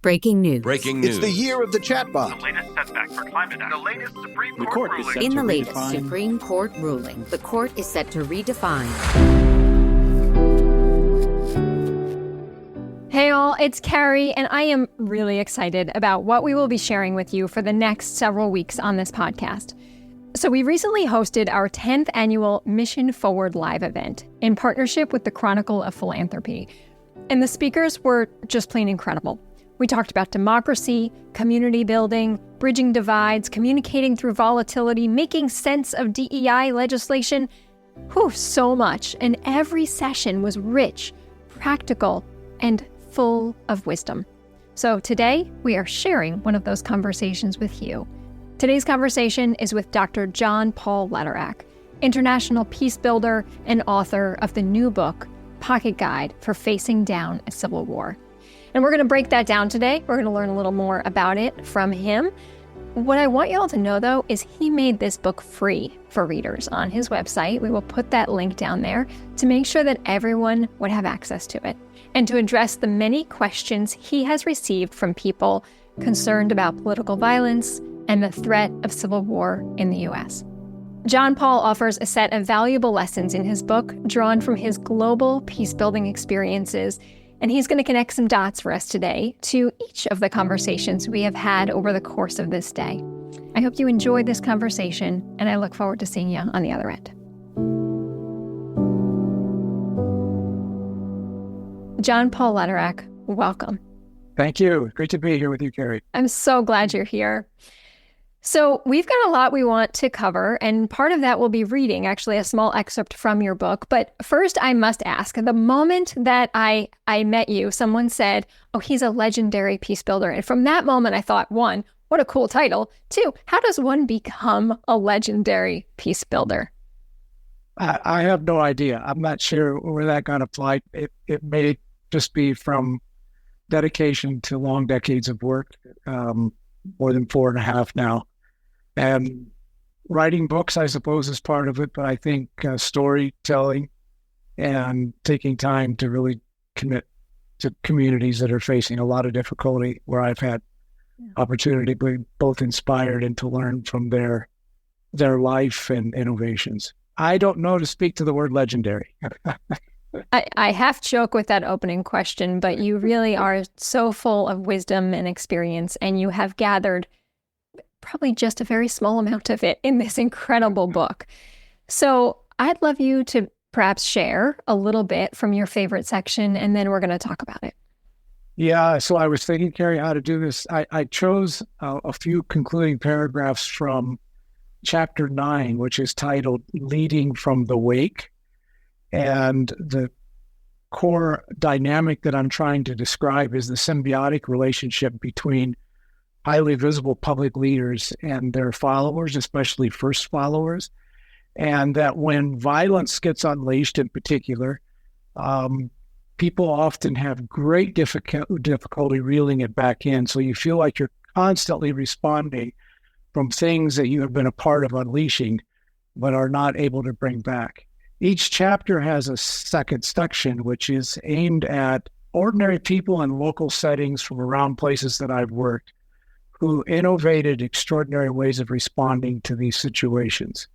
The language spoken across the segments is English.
Breaking news. Breaking news. It's the year of the chatbot. The latest setback for climate action. The latest Supreme The Court court is ruling. set In to the latest redefine. Supreme Court ruling, the court is set to redefine. Hey all, it's Carrie, and I am really excited about what we will be sharing with you for the next several weeks on this podcast. So we recently hosted our 10th annual Mission Forward Live event in partnership with the Chronicle of Philanthropy. And the speakers were just plain incredible. We talked about democracy, community building, bridging divides, communicating through volatility, making sense of DEI legislation. So much. And every session was rich, practical, and full of wisdom. So today, we are sharing one of those conversations with you. Today's conversation is with Dr. John Paul Lederach, international peacebuilder and author of the new book, Pocket Guide for Facing Down a Civil War. And we're going to break that down today. We're going to learn a little more about it from him. What I want you all to know, though, is he made this book free for readers on his website. We will put that link down there to make sure that everyone would have access to it and to address the many questions he has received from people concerned about political violence and the threat of civil war in the U.S. John Paul offers a set of valuable lessons in his book drawn from his global peace-building experiences, and he's going to connect some dots for us today to each of the conversations we have had over the course of this day. I hope you enjoyed this conversation, and I look forward to seeing you on the other end. John Paul Lederach, welcome. Thank you. Great to be here with you, Carrie. I'm so glad you're here. So we've got a lot we want to cover, and part of that will be reading actually a small excerpt from your book. But first, I must ask, the moment that I met you, someone said, oh, he's a legendary peace builder. And from that moment, I thought, one, what a cool title. Two, how does one become a legendary peace builder? I have no idea. I'm not sure where that got applied. It may just be from dedication to long decades of work, more than 4.5 now. And writing books, I suppose, is part of it, but I think storytelling and taking time to really commit to communities that are facing a lot of difficulty, where I've had opportunity to be both inspired and to learn from their life and innovations. I don't know to speak to the word legendary. I half joke with that opening question, but you really are so full of wisdom and experience, and you have gathered probably just a very small amount of it in this incredible book. So I'd love you to perhaps share a little bit from your favorite section, and then we're going to talk about it. Yeah, so I was thinking, Carrie, how to do this. I chose a few concluding paragraphs from Chapter 9, which is titled Leading from the Wake. And the core dynamic that I'm trying to describe is the symbiotic relationship between highly visible public leaders and their followers, especially first followers. And that when violence gets unleashed in particular, people often have great difficulty reeling it back in. So you feel like you're constantly responding from things that you have been a part of unleashing, but are not able to bring back. Each chapter has a second section, which is aimed at ordinary people in local settings from around places that I've worked, who innovated extraordinary ways of responding to these situations.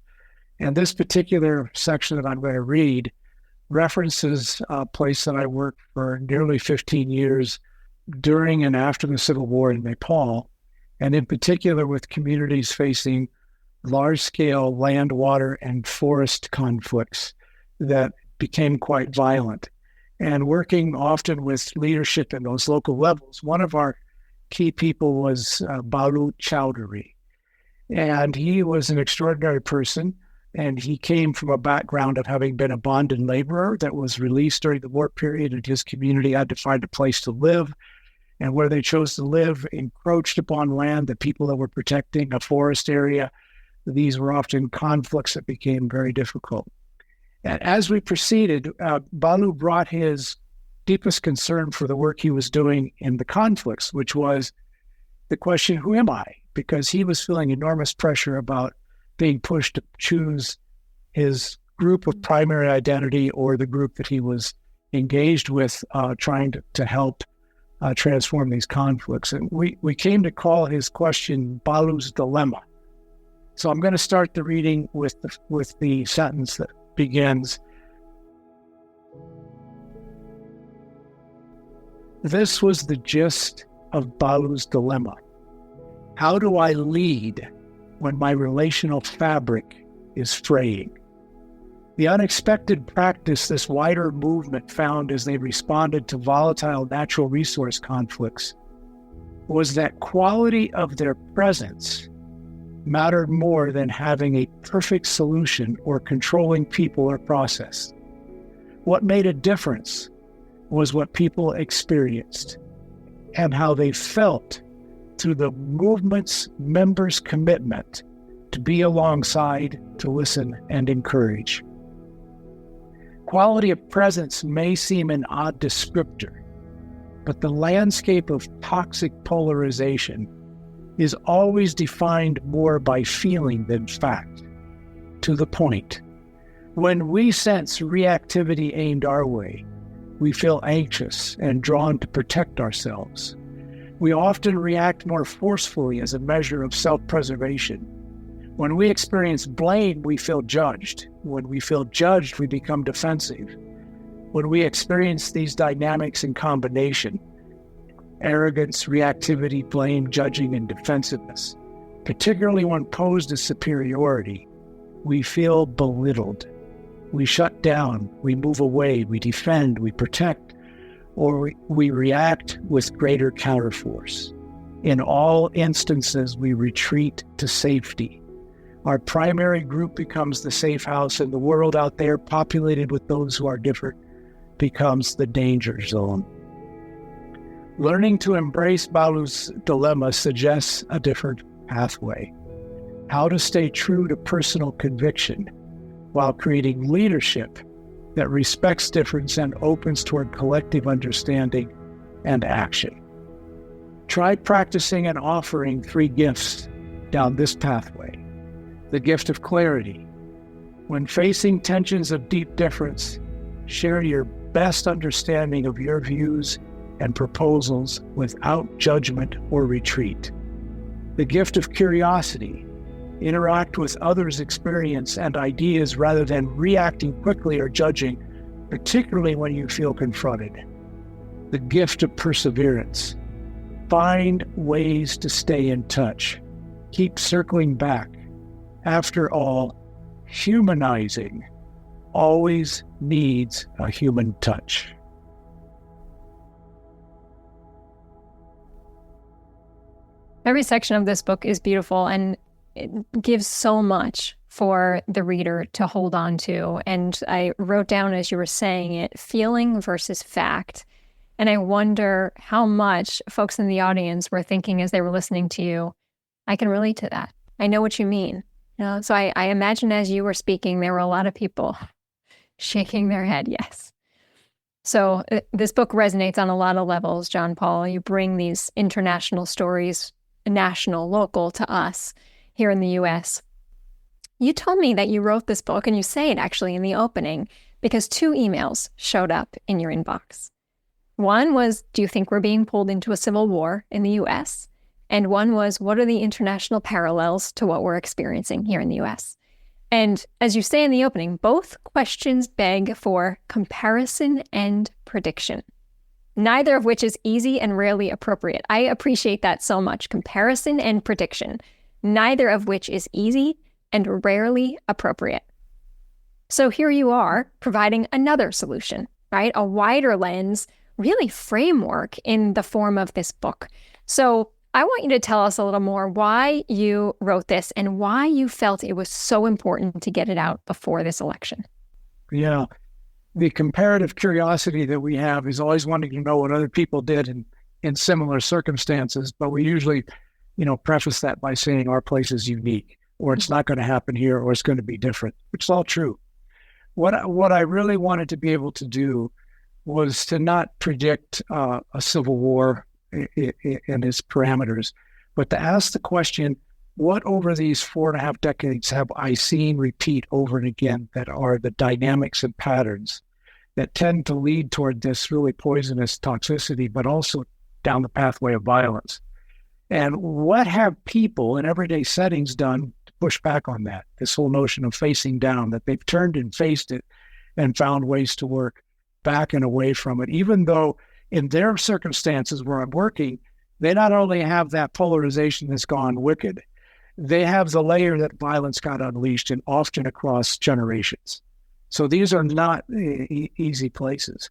And this particular section that I'm going to read references a place that I worked for nearly 15 years during and after the Civil War in Nepal, and in particular with communities facing large-scale land, water, and forest conflicts that became quite violent. And working often with leadership in those local levels, one of our key people was Baru Chowdhury. And he was an extraordinary person, and he came from a background of having been a bonded laborer that was released during the war period, and his community had to find a place to live. And where they chose to live encroached upon land that people that were protecting, a forest area. These were often conflicts that became very difficult. And as we proceeded, Balu brought his deepest concern for the work he was doing in the conflicts, which was the question, who am I? Because he was feeling enormous pressure about being pushed to choose his group of primary identity or the group that he was engaged with, trying to help transform these conflicts. And we came to call his question Balu's dilemma. So I'm going to start the reading with the sentence that begins, "This was the gist of Balu's dilemma. How do I lead when my relational fabric is fraying?" The unexpected practice this wider movement found as they responded to volatile natural resource conflicts was that quality of their presence mattered more than having a perfect solution or controlling people or process. What made a difference was what people experienced and how they felt through the movement's members' commitment to be alongside, to listen, and encourage. Quality of presence may seem an odd descriptor, but the landscape of toxic polarization is always defined more by feeling than fact. To the point, when we sense reactivity aimed our way, we feel anxious and drawn to protect ourselves. We often react more forcefully as a measure of self-preservation. When we experience blame, we feel judged. When we feel judged, we become defensive. When we experience these dynamics in combination, arrogance, reactivity, blame, judging, and defensiveness, particularly when posed as superiority, we feel belittled. We shut down, we move away, we defend, we protect, or we react with greater counterforce. In all instances, we retreat to safety. Our primary group becomes the safe house, and the world out there, populated with those who are different, becomes the danger zone. Learning to embrace Balu's dilemma suggests a different pathway. How to stay true to personal conviction while creating leadership that respects difference and opens toward collective understanding and action. Try practicing and offering 3 gifts down this pathway. The gift of clarity. When facing tensions of deep difference, share your best understanding of your views and proposals without judgment or retreat. The gift of curiosity. Interact with others' experience and ideas rather than reacting quickly or judging, particularly when you feel confronted. The gift of perseverance. Find ways to stay in touch. Keep circling back. After all, humanizing always needs a human touch. Every section of this book is beautiful, and it gives so much for the reader to hold on to. And I wrote down as you were saying it, feeling versus fact. And I wonder how much folks in the audience were thinking as they were listening to you, I can relate to that. I know what you mean. So I imagine as you were speaking, there were a lot of people shaking their head, yes. So this book resonates on a lot of levels, John Paul. You bring these international stories, national, local, to us here in the U.S. You told me that you wrote this book, and you say it actually in the opening, because 2 emails showed up in your inbox. One was, do you think we're being pulled into a civil war in the U.S.? And one was, what are the international parallels to what we're experiencing here in the U.S.? And as you say in the opening, both questions beg for comparison and prediction, neither of which is easy and rarely appropriate. I appreciate that so much. Comparison and prediction, neither of which is easy and rarely appropriate. So here you are providing another solution, right? A wider lens, really framework in the form of this book. So I want you to tell us a little more why you wrote this and why you felt it was so important to get it out before this election. Yeah. The comparative curiosity that we have is always wanting to know what other people did in similar circumstances, but we usually, preface that by saying our place is unique, or it's not going to happen here, or it's going to be different, which is all true. What I really wanted to be able to do was to not predict a civil war and its parameters, but to ask the question, what over these 4.5 decades have I seen repeat over and again that are the dynamics and patterns that tend to lead toward this really poisonous toxicity, but also down the pathway of violence. And what have people in everyday settings done to push back on that? This whole notion of facing down, that they've turned and faced it and found ways to work back and away from it, even though in their circumstances where I'm working, they not only have that polarization that's gone wicked, they have the layer that violence got unleashed, and often across generations. So these are not easy places.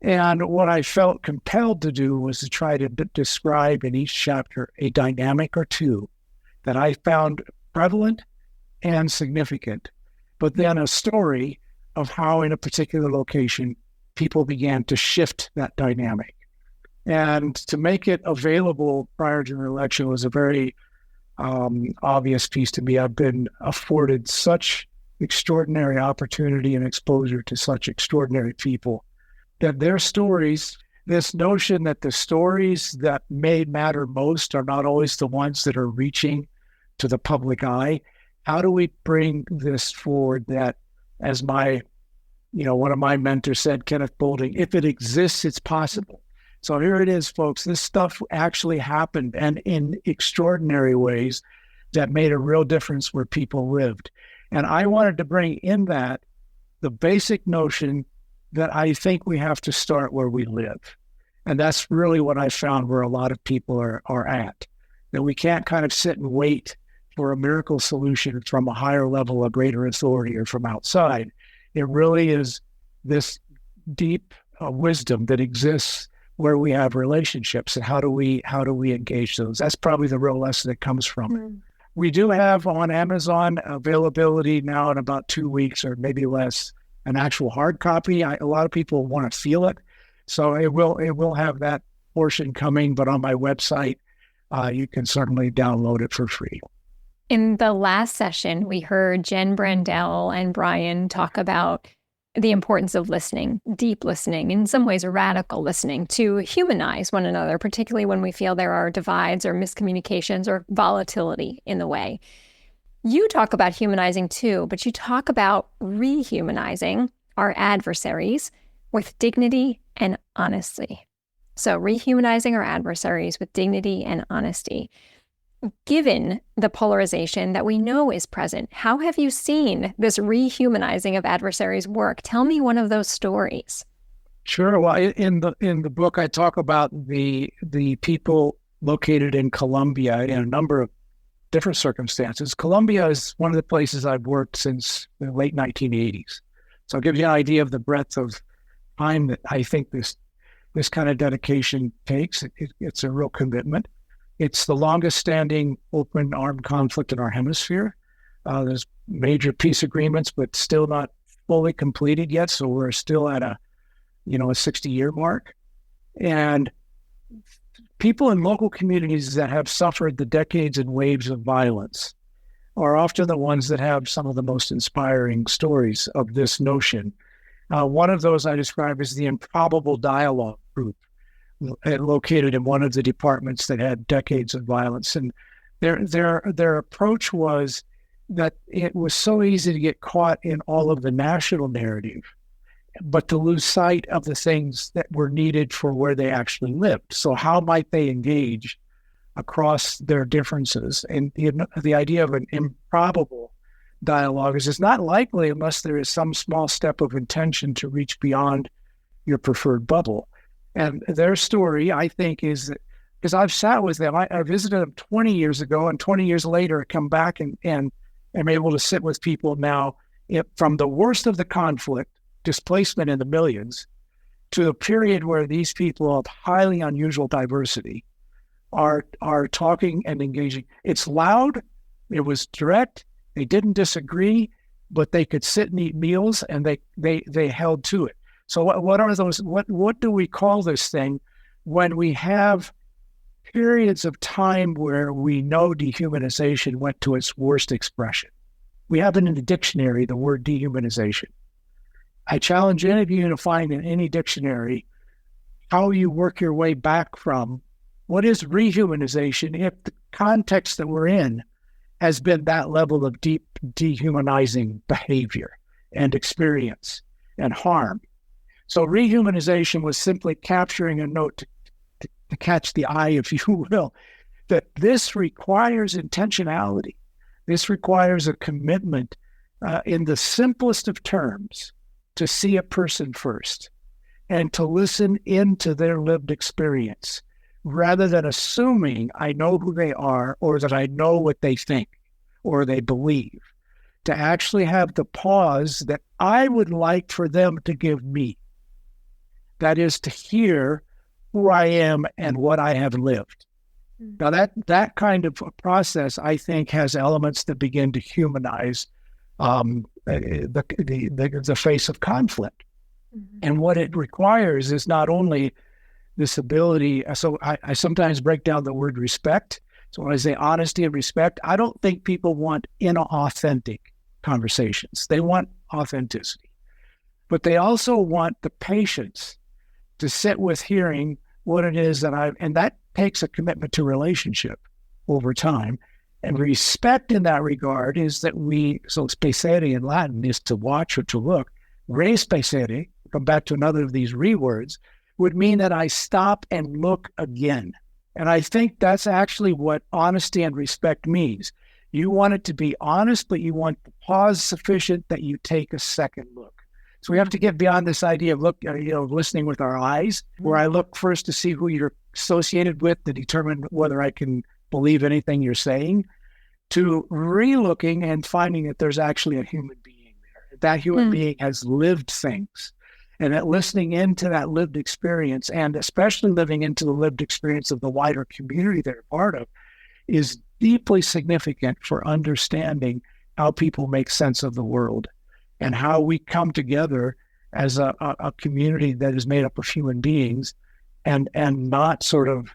And what I felt compelled to do was to try to describe in each chapter a dynamic or two that I found prevalent and significant, but then a story of how in a particular location people began to shift that dynamic. And to make it available prior to the election was a very obvious piece to me. I've been afforded such extraordinary opportunity and exposure to such extraordinary people that their stories, this notion that the stories that may matter most are not always the ones that are reaching to the public eye. How do we bring this forward that, as one of my mentors said, Kenneth Boulding, if it exists, it's possible. So here it is, folks. This stuff actually happened, and in extraordinary ways that made a real difference where people lived. And I wanted to bring in that the basic notion that I think we have to start where we live. And that's really what I found where a lot of people are at, that we can't kind of sit and wait for a miracle solution from a higher level of greater authority or from outside. It really is this deep wisdom that exists where we have relationships, and how do we engage those? That's probably the real lesson that comes from it. We do have on Amazon availability now in about 2 weeks or maybe less, an actual hard copy. A lot of people want to feel it, so it will have that portion coming. But on my website, you can certainly download it for free. In the last session, we heard Jen Brandel and Brian talk about the importance of listening, deep listening, in some ways radical listening, to humanize one another, particularly when we feel there are divides or miscommunications or volatility in the way. You talk about humanizing too, but you talk about rehumanizing our adversaries with dignity and honesty. So rehumanizing our adversaries with dignity and honesty. Given the polarization that we know is present, how have you seen this rehumanizing of adversaries work? Tell me one of those stories. Sure. Well, in the book, I talk about the people located in Colombia in a number of different circumstances. Colombia is one of the places I've worked since the late 1980s. So I'll give you an idea of the breadth of time that I think this kind of dedication takes. It's a real commitment. It's the longest standing open armed conflict in our hemisphere. There's major peace agreements, but still not fully completed yet. So we're still at a 60-year mark. And people in local communities that have suffered the decades and waves of violence are often the ones that have some of the most inspiring stories of this notion. One of those I describe as the Improbable Dialogue Group, located in one of the departments that had decades of violence. And their approach was that it was so easy to get caught in all of the national narrative, but to lose sight of the things that were needed for where they actually lived. So how might they engage across their differences? And the idea of an improbable dialogue is it's not likely unless there is some small step of intention to reach beyond your preferred bubble. And their story, I think, is that, because I've sat with them, I visited them 20 years ago, and 20 years later, I come back and am able to sit with people now from the worst of the conflict, displacement in the millions, to a period where these people of highly unusual diversity are talking and engaging. It's loud, it was direct, they didn't disagree, but they could sit and eat meals, and they held to it. So what are those? What do we call this thing when we have periods of time where we know dehumanization went to its worst expression? We have in the dictionary the word dehumanization. I challenge any of you to find in any dictionary how you work your way back from what is rehumanization if the context that we're in has been that level of deep dehumanizing behavior and experience and harm. So rehumanization was simply capturing a note to catch the eye, if you will, that this requires intentionality. This requires a commitment in the simplest of terms to see a person first and to listen into their lived experience rather than assuming I know who they are or that I know what they think or they believe. To actually have the pause that I would like for them to give me. That is to hear who I am and what I have lived. Now that kind of a process, I think, has elements that begin to humanize the face of conflict. Mm-hmm. And what it requires is not only this ability. So I sometimes break down the word respect. So when I say honesty and respect, I don't think people want inauthentic conversations. They want authenticity. But they also want the patience to sit with hearing what it is and that takes a commitment to relationship over time. And respect in that regard is that so spacere in Latin is to watch or to look. Respacere, come back to another of these words, would mean that I stop and look again. And I think that's actually what honesty and respect means. You want it to be honest, but you want the pause sufficient that you take a second look. So we have to get beyond this idea of listening with our eyes, where I look first to see who you're associated with to determine whether I can believe anything you're saying, to re-looking and finding that there's actually a human being there. That human being has lived things. And that listening into that lived experience, and especially living into the lived experience of the wider community they're part of, is deeply significant for understanding how people make sense of the world and how we come together as a community that is made up of human beings and not sort of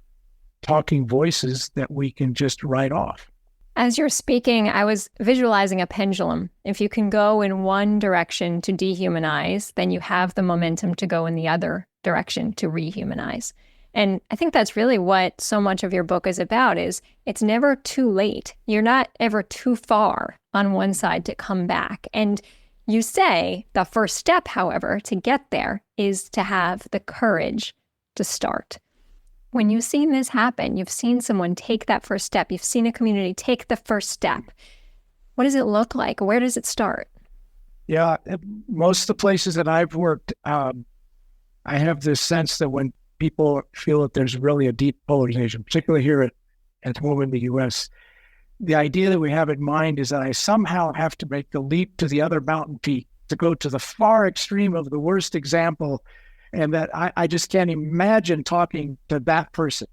talking voices that we can just write off. As you're speaking, I was visualizing a pendulum. If you can go in one direction to dehumanize, then you have the momentum to go in the other direction to rehumanize. And I think that's really what so much of your book is about, is it's never too late. You're not ever too far on one side to come back. And you say the first step, however, to get there is to have the courage to start. When you've seen this happen, you've seen someone take that first step, you've seen a community take the first step. What does it look like? Where does it start? Yeah, most of the places that I've worked, I have this sense that when people feel that there's really a deep polarization, particularly here at home in the U.S., the idea that we have in mind is that I somehow have to make the leap to the other mountain peak to go to the far extreme of the worst example, and that I just can't imagine talking to that person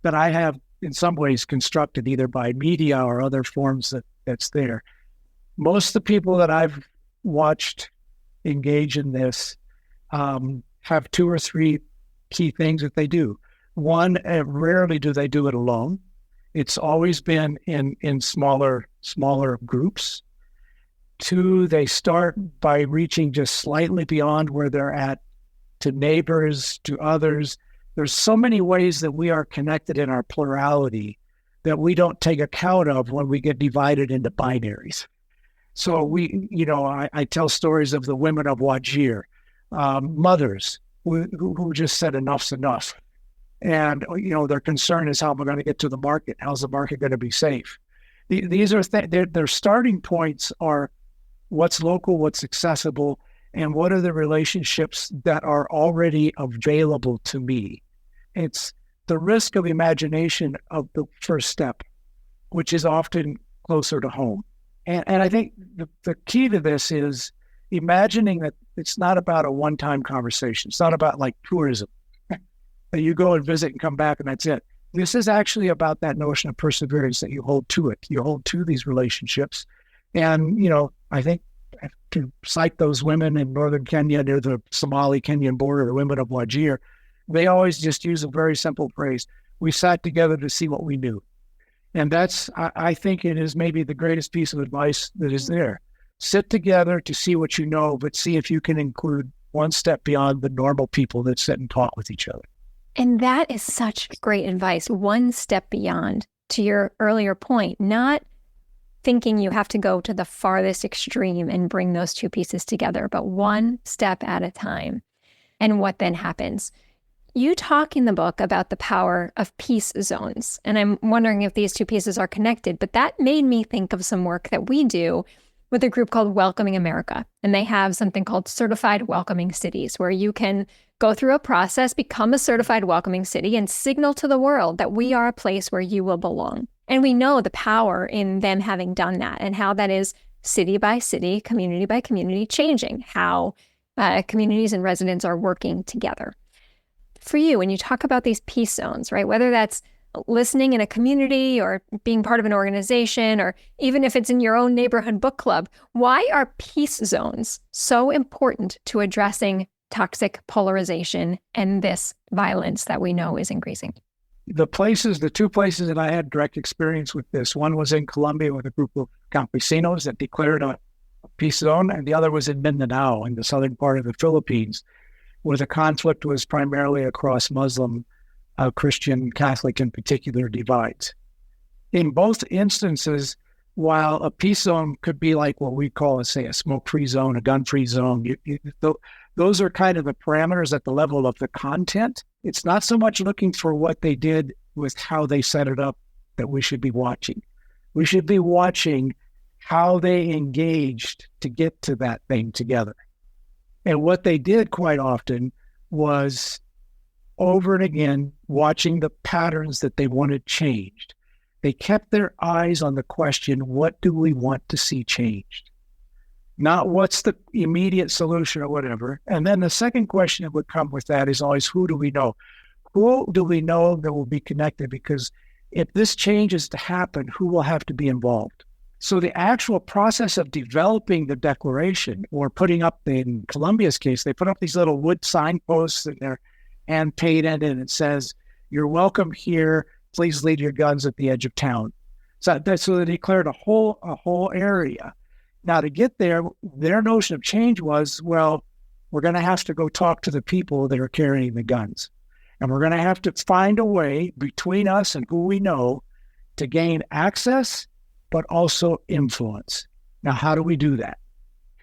that I have in some ways constructed either by media or other forms that's there. Most of the people that I've watched engage in this have two or three key things that they do. One, rarely do they do it alone. It's always been in smaller groups. Two, they start by reaching just slightly beyond where they're at to neighbors, to others. There's so many ways that we are connected in our plurality that we don't take account of when we get divided into binaries. So I tell stories of the women of Wajir, mothers who just said enough's enough. And, their concern is how am I going to get to the market? How's the market going to be safe? These are their starting points are what's local, what's accessible, and what are the relationships that are already available to me. It's the risk of imagination of the first step, which is often closer to home. And I think the key to this is imagining that it's not about a one-time conversation. It's not about like tourism. That you go and visit and come back and that's it. This is actually about that notion of perseverance that you hold to it. You hold to these relationships. And, I think to cite those women in northern Kenya near the Somali-Kenyan border, the women of Wajir, they always just use a very simple phrase. We sat together to see what we knew. And I think it is maybe the greatest piece of advice that is there. Sit together to see what you know, but see if you can include one step beyond the normal people that sit and talk with each other. And that is such great advice. One step beyond, to your earlier point, not thinking you have to go to the farthest extreme and bring those two pieces together, but one step at a time. And what then happens? you talk in the book about the power of peace zones. And I'm wondering if these two pieces are connected, but that made me think of some work that we do with a group called Welcoming America. And they have something called Certified Welcoming Cities, where you can go through a process, become a certified welcoming city, and signal to the world that we are a place where you will belong. And we know the power in them having done that and how that is city by city, community by community, changing how communities and residents are working together. For you, when you talk about these peace zones, right, whether that's listening in a community or being part of an organization, or even if it's in your own neighborhood book club, why are peace zones so important to addressing toxic polarization and this violence that we know is increasing? The two places that I had direct experience with this, one was in Colombia with a group of campesinos that declared a peace zone, and the other was in Mindanao in the southern part of the Philippines, where the conflict was primarily across Muslim, Christian, Catholic in particular divides. In both instances, while a peace zone could be like what we call, say, a smoke-free zone, a gun-free zone, those are kind of the parameters at the level of the content. It's not so much looking for what they did with how they set it up that we should be watching. We should be watching how they engaged to get to that thing together. And what they did quite often was over and again watching the patterns that they wanted changed. They kept their eyes on the question, what do we want to see changed? Not what's the immediate solution or whatever. And then the second question that would come with that is always, who do we know? Who do we know that will be connected? Because if this change is to happen, who will have to be involved? So the actual process of developing the declaration, or putting up, in Colombia's case, they put up these little wood signposts and they're hand painted, and it says, "You're welcome here. Please leave your guns at the edge of town." So they declared a whole area. Now, to get there, their notion of change was, well, we're going to have to go talk to the people that are carrying the guns. And we're going to have to find a way between us and who we know to gain access, but also influence. Now, how do we do that?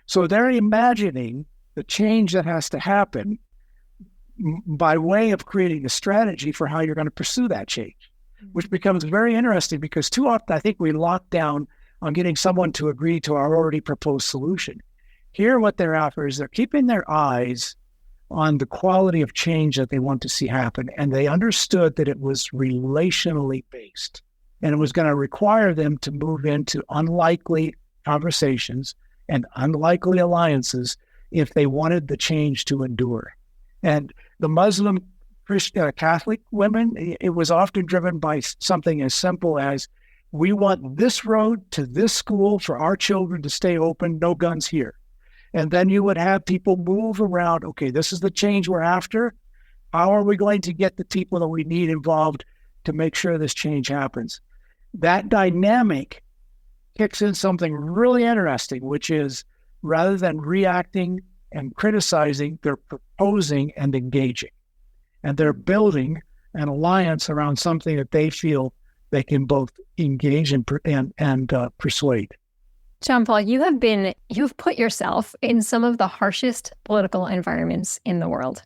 So they're imagining the change that has to happen by way of creating a strategy for how you're going to pursue that change, which becomes very interesting because too often I think we lock down on getting someone to agree to our already proposed solution. Here, what they're after is they're keeping their eyes on the quality of change that they want to see happen, and they understood that it was relationally based, and it was going to require them to move into unlikely conversations and unlikely alliances if they wanted the change to endure. And the Muslim, Christian, Catholic women, it was often driven by something as simple as, we want this road to this school for our children to stay open, no guns here. And then you would have people move around, okay, this is the change we're after. How are we going to get the people that we need involved to make sure this change happens? That dynamic kicks in something really interesting, which is rather than reacting and criticizing, they're proposing and engaging. And they're building an alliance around something that they feel they can both engage and persuade. John Paul, you've put yourself in some of the harshest political environments in the world.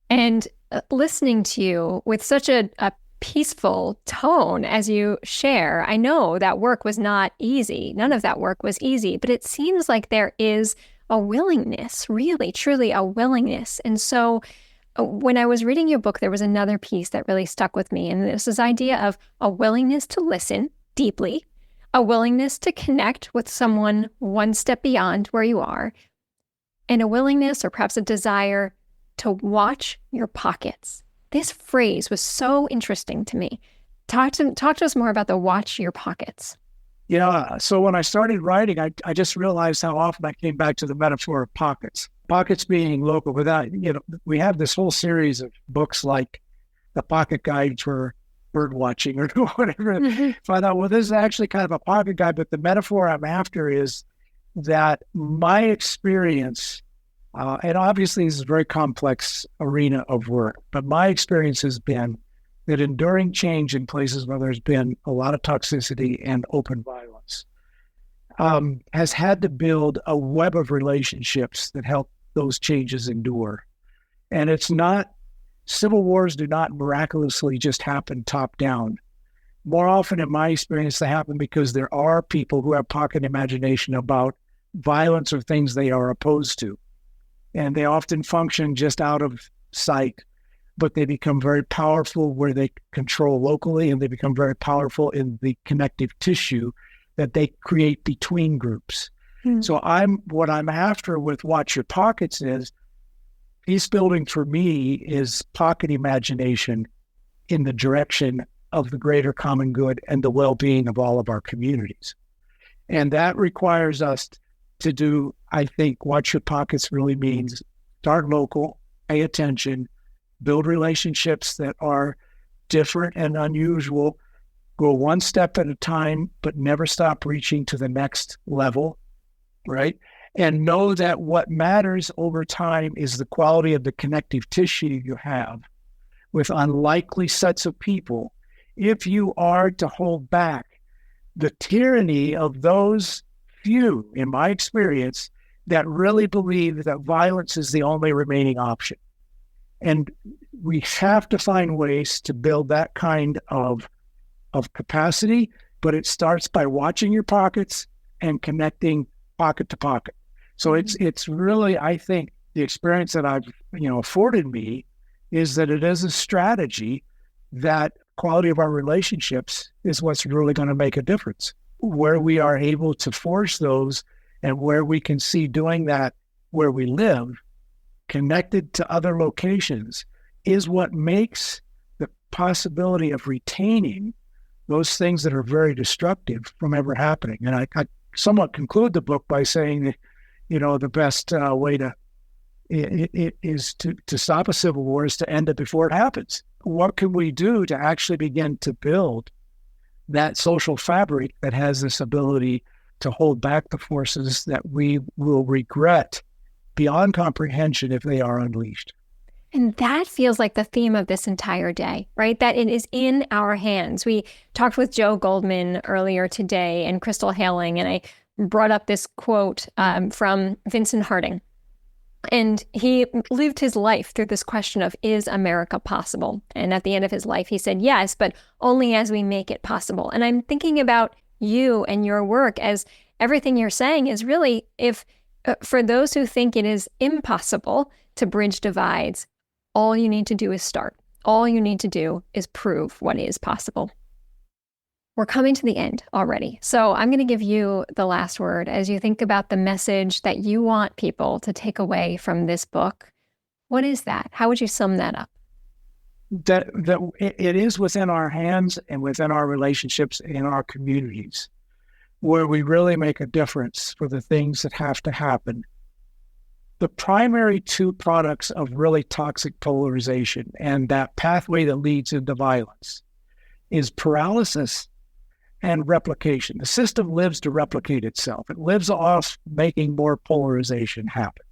And listening to you with such a peaceful tone as you share, I know that work was not easy. None of that work was easy, but it seems like there is a willingness, really, truly a willingness. And so when I was reading your book, there was another piece that really stuck with me. And this is idea of a willingness to listen deeply, a willingness to connect with someone one step beyond where you are, and a willingness or perhaps a desire to watch your pockets. This phrase was so interesting to me. Talk to us more about the watch your pockets. Yeah, so when I started writing, I just realized how often I came back to the metaphor of pockets. Pockets being local. Without, we have this whole series of books like the Pocket Guide for Bird Watching or whatever. Mm-hmm. So I thought, well, this is actually kind of a pocket guide, but the metaphor I'm after is that my experience, and obviously this is a very complex arena of work, but my experience has been that enduring change in places where there's been a lot of toxicity and open violence has had to build a web of relationships that help those changes endure. And it's not civil wars do not miraculously just happen top down. More often, in my experience, they happen because there are people who have pocket imagination about violence or things they are opposed to. And they often function just out of sight, but they become very powerful where they control locally, and they become very powerful in the connective tissue that they create between groups. So what I'm after with Watch Your Pockets is peace building for me is pocket imagination in the direction of the greater common good and the well-being of all of our communities. And that requires us to do, I think, Watch Your Pockets really means start local, pay attention, build relationships that are different and unusual, go one step at a time, but never stop reaching to the next level, right? And know that what matters over time is the quality of the connective tissue you have with unlikely sets of people. If you are to hold back the tyranny of those few, in my experience, that really believe that violence is the only remaining option. And we have to find ways to build that kind of capacity, but it starts by watching your pockets and connecting pocket to pocket. So it's really, I think, the experience that I've afforded me is that it is a strategy that quality of our relationships is what's really going to make a difference. Where we are able to force those and where we can see doing that where we live, connected to other locations, is what makes the possibility of retaining those things that are very destructive from ever happening. And I somewhat conclude the book by saying that, the best way is to stop a civil war is to end it before it happens. What can we do to actually begin to build that social fabric that has this ability to hold back the forces that we will regret beyond comprehension if they are unleashed? And that feels like the theme of this entire day, right? That it is in our hands. We talked with Joe Goldman earlier today and Crystal Haling, and I brought up this quote from Vincent Harding. And he lived his life through this question of, is America possible? And at the end of his life, he said, yes, but only as we make it possible. And I'm thinking about you and your work as everything you're saying is really, if for those who think it is impossible to bridge divides, all you need to do is start. All you need to do is prove what is possible. We're coming to the end already. So I'm going to give you the last word as you think about the message that you want people to take away from this book. What is that? How would you sum that up? That it is within our hands and within our relationships in our communities where we really make a difference for the things that have to happen. The primary two products of really toxic polarization and that pathway that leads into violence is paralysis and replication. The system lives to replicate itself. It lives off making more polarization happen.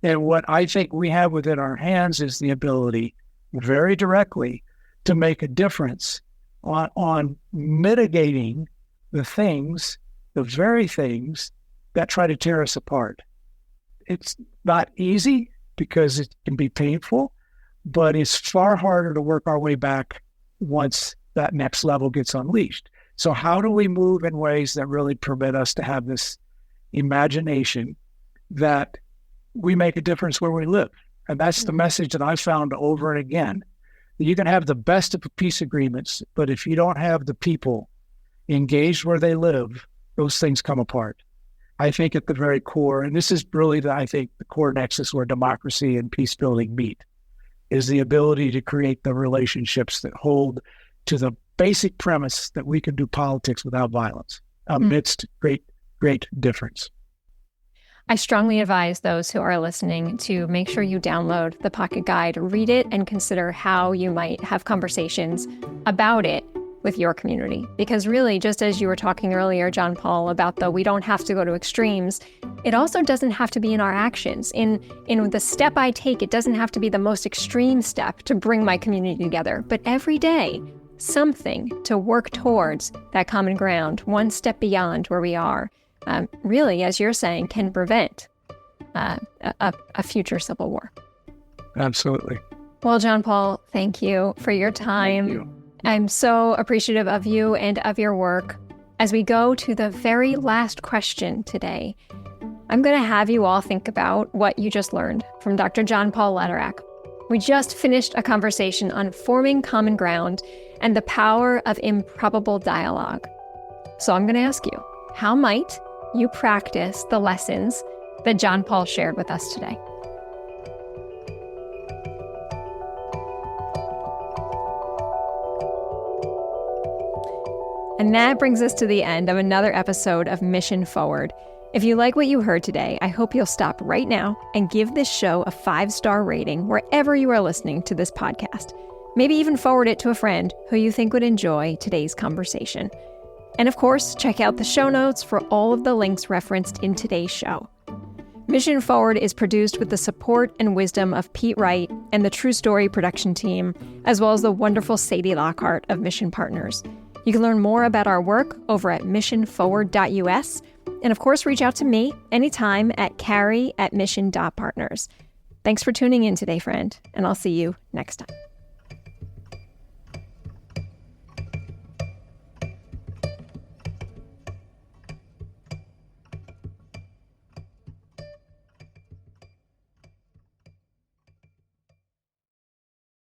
And what I think we have within our hands is the ability very directly to make a difference on mitigating the very things that try to tear us apart. It's not easy because it can be painful, but it's far harder to work our way back once that next level gets unleashed. So how do we move in ways that really permit us to have this imagination that we make a difference where we live? And that's the message that I've found over and again. You can have the best of peace agreements, but if you don't have the people engaged where they live, those things come apart. I think at the very core, and this is really, the core nexus where democracy and peace building meet, is the ability to create the relationships that hold to the basic premise that we can do politics without violence amidst great difference. I strongly advise those who are listening to make sure you download the Pocket Guide, read it, and consider how you might have conversations about it with your community. Because really, just as you were talking earlier, John Paul, about we don't have to go to extremes, it also doesn't have to be in our actions. In the step I take, it doesn't have to be the most extreme step to bring my community together. But every day, something to work towards that common ground, one step beyond where we are, really, as you're saying, can prevent a future civil war. Absolutely. Well, John Paul, thank you for your time. Thank you. I'm so appreciative of you and of your work. As we go to the very last question today, I'm going to have you all think about what you just learned from Dr. John Paul Lederach. We just finished a conversation on forming common ground and the power of improbable dialogue. So I'm going to ask you, how might you practice the lessons that John Paul shared with us today? And that brings us to the end of another episode of Mission Forward. If you like what you heard today, I hope you'll stop right now and give this show a 5-star rating wherever you are listening to this podcast. Maybe even forward it to a friend who you think would enjoy today's conversation. And of course, check out the show notes for all of the links referenced in today's show. Mission Forward is produced with the support and wisdom of Pete Wright and the True Story production team, as well as the wonderful Sadie Lockhart of Mission Partners. You can learn more about our work over at missionforward.us. And of course, reach out to me anytime at carrie@mission.partners. Thanks for tuning in today, friend, and I'll see you next time.